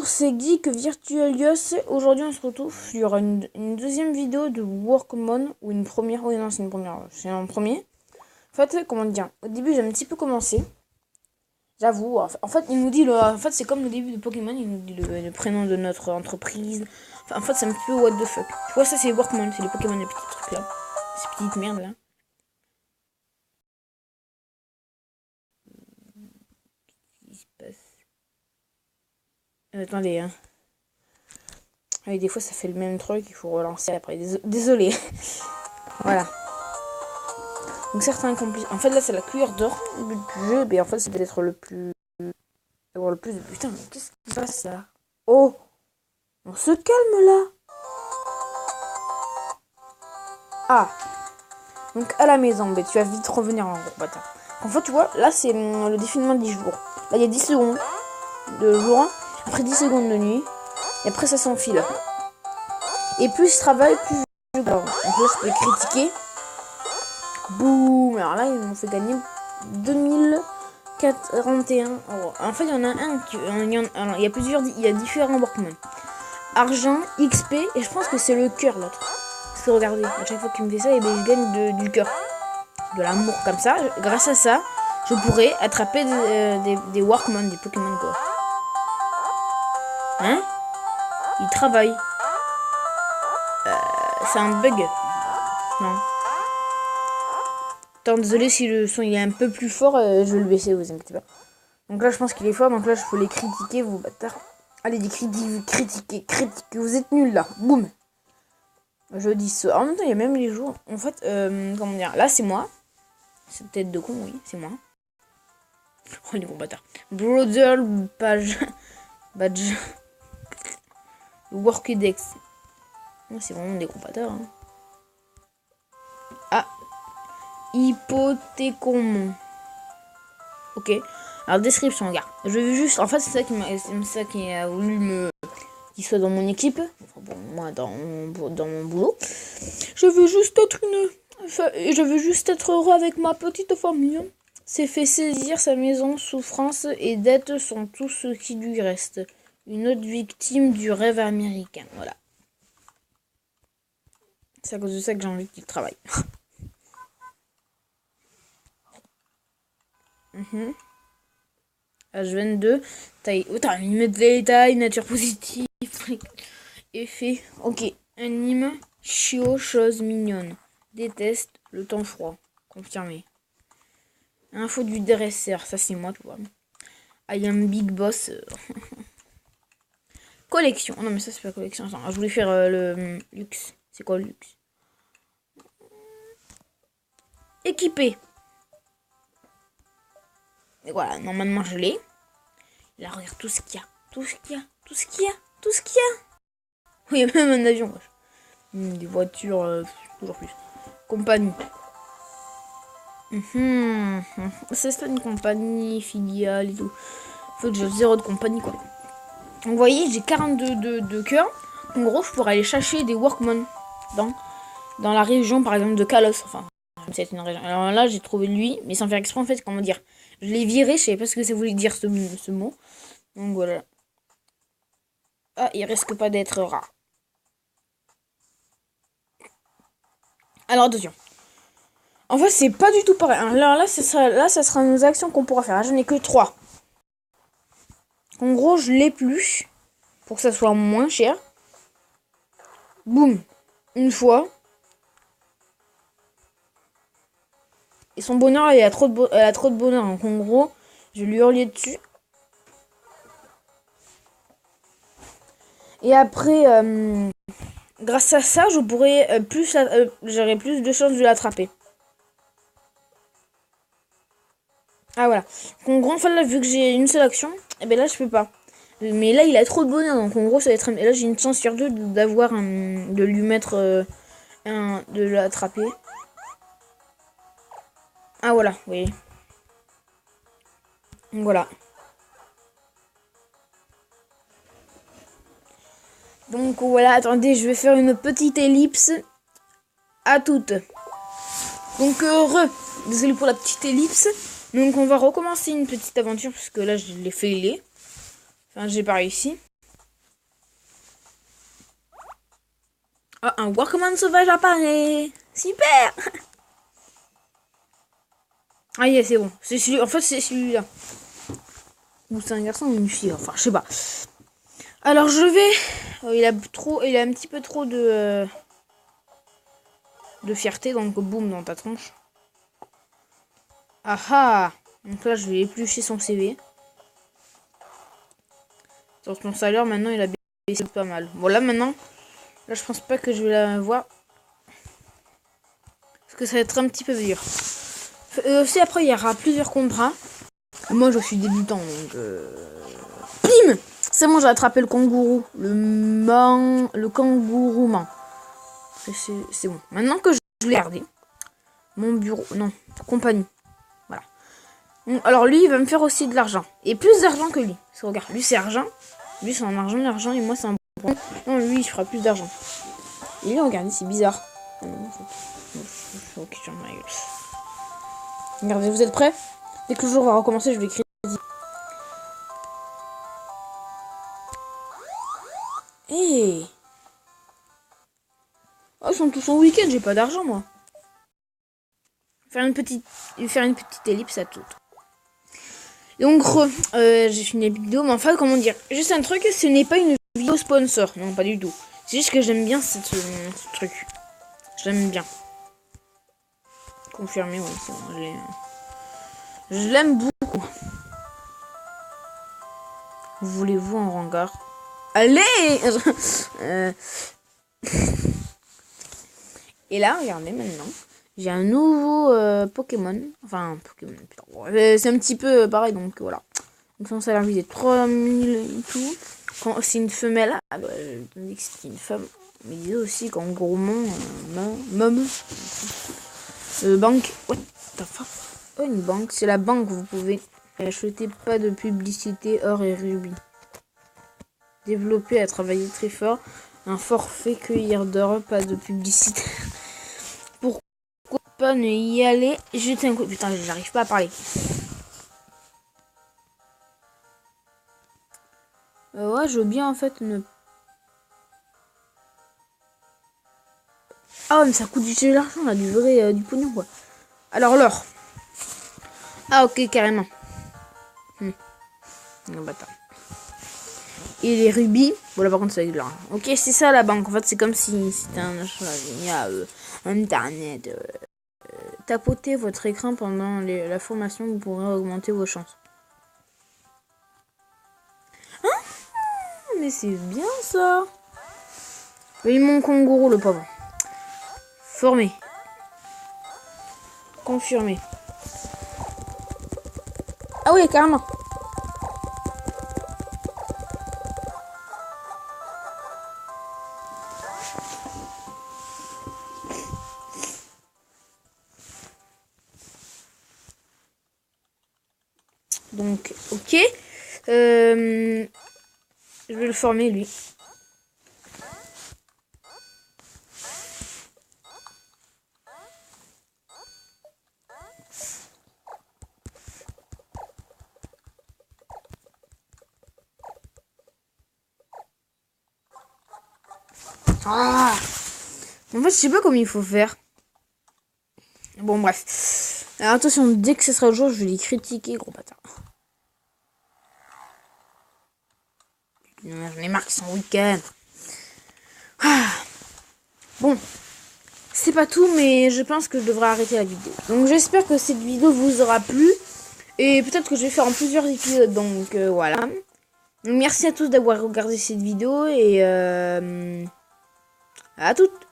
Bonjour, c'est Geek Virtualios. Aujourd'hui, on se retrouve sur une deuxième vidéo de Workmon, ou une première. Oui, non, c'est une première. C'est un premier. En fait, comment dire, au début, j'ai un petit peu commencé. J'avoue. En fait, il nous dit en fait, c'est comme le début de Pokémon. Il nous dit le prénom de notre entreprise. Enfin, en fait, c'est un peu what the fuck. Tu vois, ça, c'est Workmon. C'est les Pokémon, les petits trucs là. Ces petites merdes là. Qu'est-ce qui se passe? Attendez, hein. Et des fois ça fait le même truc, il faut relancer après. Désolé. Voilà. Donc certains complices. En fait là c'est la cuillère d'or du jeu, mais en fait c'est peut-être le plus. Avoir le plus de. Putain, mais qu'est-ce qui se passe là? Oh! On se calme là! Ah! Donc à la maison, mais tu vas vite revenir en gros bâtard. En fait tu vois, là c'est le défilement de 10 jours. Là il y a 10 secondes de jour, après 10 secondes de nuit, et après ça s'enfile. Et plus je travaille, plus je gagne. Donc là, je peux les critiquer. Boum. Alors là, ils m'ont fait gagner 2041 €. En fait, il y en a un qui... Alors, il y a plusieurs... Il y a différents Workman. Argent, XP, et je pense que c'est le cœur, l'autre. Parce que regardez, à chaque fois qu'il me fait ça, et ben, je gagne du cœur. De l'amour, comme ça. Grâce à ça, je pourrais attraper des Workman, des Pokémon, quoi. Hein? Ils travaillent. C'est un bug. Non. Attends, désolé si le son il est un peu plus fort, je vais le baisser, vous inquiétez pas. Donc là, je pense qu'il est fort, donc là, je peux les critiquer, vous bâtards. Allez, critiquez, vous êtes nuls là. Boum. Jeudi soir. En même temps, il y a même les jours. En fait, comment dire, là, c'est moi. C'est tête de con, oui, c'est moi. Oh, les gros bâtards. Brother, badge. Workedex. C'est vraiment des gros bâtards, hein. Ah. Hypothécon. Ok. Alors description, regarde. Je veux juste. En fait, c'est ça qui a voulu qu'il soit dans mon équipe. Enfin bon, moi dans mon boulot. Je veux juste être heureux avec ma petite famille. S'est fait saisir sa maison, souffrance et dettes sont tout ce qui lui reste. Une autre victime du rêve américain. Voilà. C'est à cause de ça que j'ai envie qu'il travaille. H22, taille. Oh, t'as une de taille, nature positive. Effet. Ok. Anime. Chiot, chose mignonne. Déteste le temps froid. Confirmé. Info du dresseur. Ça, c'est moi, tu vois. I am big boss. Collection. Oh, non, mais ça, c'est pas collection. Attends, je voulais faire le luxe. C'est quoi le luxe? Équipé. Et voilà, normalement je l'ai. Là, regarde tout ce qu'il y a. Tout ce qu'il y a. Oui, il y a même un avion. Des voitures, toujours plus. Compagnie. C'est une compagnie filiale et tout. Faut que j'ai 0 de compagnie, quoi. Vous voyez, j'ai 42 de cœur. En gros, je pourrais aller chercher des Workman dans la région, par exemple, de Kalos. Enfin, c'est une région. Alors là, j'ai trouvé lui, mais sans faire exprès, en fait, comment dire. Je l'ai viré, je savais pas ce que ça voulait dire ce mot. Donc voilà. Ah, il risque pas d'être rare. Alors attention. En fait, c'est pas du tout pareil. Alors là, ça sera nos actions qu'on pourra faire. J'en ai que 3. En gros, je l'épluche pour que ça soit moins cher. Boum. Une fois. Et son bonheur, elle a trop de bonheur. Donc en gros, je lui hurler dessus. Et après, grâce à ça, j'aurais plus de chances de l'attraper. Ah voilà. En gros, en fait, là, vu que j'ai une seule action, et ben là, je peux pas. Mais là, il a trop de bonheur, donc en gros, ça va être. Et là, j'ai une chance sur 2 d'avoir de lui mettre de l'attraper. Ah voilà, vous voyez. Voilà. Donc voilà, attendez, je vais faire une petite ellipse à toutes. Donc désolé pour la petite ellipse. Donc on va recommencer une petite aventure parce que là je l'ai failé. Enfin j'ai pas réussi. Ah, un Walkman sauvage apparaît. Super. Ah, yeah, c'est bon. C'est celui... En fait, c'est celui-là. Ou c'est un garçon ou une fille. Enfin, je sais pas. Alors, je vais... il a un petit peu trop de fierté. Donc, boum, dans ta tronche. Ah ah. Donc là, je vais éplucher son CV. Sur son salaire, maintenant, il a baissé pas mal. Bon, là, maintenant... Là, je pense pas que je vais la voir. Parce que ça va être un petit peu dur. Aussi, après, il y aura plusieurs contrats. Moi, je suis débutant, donc... Bim. C'est bon, j'ai attrapé le kangourou. Le kangourouman. C'est bon. Maintenant que je l'ai gardé. Mon bureau... Non, compagnie. Voilà. Alors, lui, il va me faire aussi de l'argent. Et plus d'argent que lui. Parce que, regarde, lui, c'est argent. Lui, c'est un argent, et moi, c'est un... Non, lui, il fera plus d'argent. Et là, regardez, c'est bizarre. Ok, je ma gueule. Regardez, vous êtes prêts? Dès que le jour va recommencer, je vais écrire. Hey. Oh, ils sont tous en week-end, j'ai pas d'argent, moi. Faire une petite ellipse à tout. Donc, j'ai fini la vidéo, mais enfin, comment dire? Juste un truc, ce n'est pas une vidéo sponsor. Non, pas du tout. C'est juste que j'aime bien ce truc. J'aime bien. Confirmé, ouais, c'est bon. Je l'aime beaucoup. Voulez-vous un regard? Allez. Et là, regardez maintenant. J'ai un nouveau Pokémon. Enfin, Pokémon. C'est un petit peu pareil, donc voilà. Donc son salaire visé 3000 et tout. Quand c'est une femelle, ah bah, je me dis que c'est une femme. Mais il disait aussi qu'en gros, mom. Banque. What the fuck? Oh, une banque. C'est la banque, vous pouvez acheter pas de publicité or et rubis. Développer à travailler très fort. Un forfait cueillir d'or, pas de publicité. Pourquoi pas ne y aller? Jeter un coup. Putain, j'arrive pas à parler. Ouais, je veux bien en fait ne. Ah, mais ça coûte de l'argent là, du vrai, du pognon quoi. Alors l'or. Ah, ok, carrément. Non, bâtard. Et les rubis. Bon, là par contre, c'est avec de l'argent. Ok, c'est ça la banque. En fait, c'est comme si c'était un achat via internet. Tapotez votre écran pendant la formation, vous pourrez augmenter vos chances. Hein? Mais c'est bien ça. Oui, mon kangourou, le pauvre. Formé. Confirmé. Ah oui, carrément. Donc, ok. Je vais le former, lui. Ah! En fait, je sais pas comment il faut faire. Bon, bref. Alors, attention, dès que ce sera le jour, je vais les critiquer, gros bâtard. J'en ai marre qu'ils sont en week-end. Ah. Bon. C'est pas tout, mais je pense que je devrais arrêter la vidéo. Donc, j'espère que cette vidéo vous aura plu. Et peut-être que je vais faire en plusieurs épisodes. Donc, voilà. Donc, merci à tous d'avoir regardé cette vidéo. Et à toutes.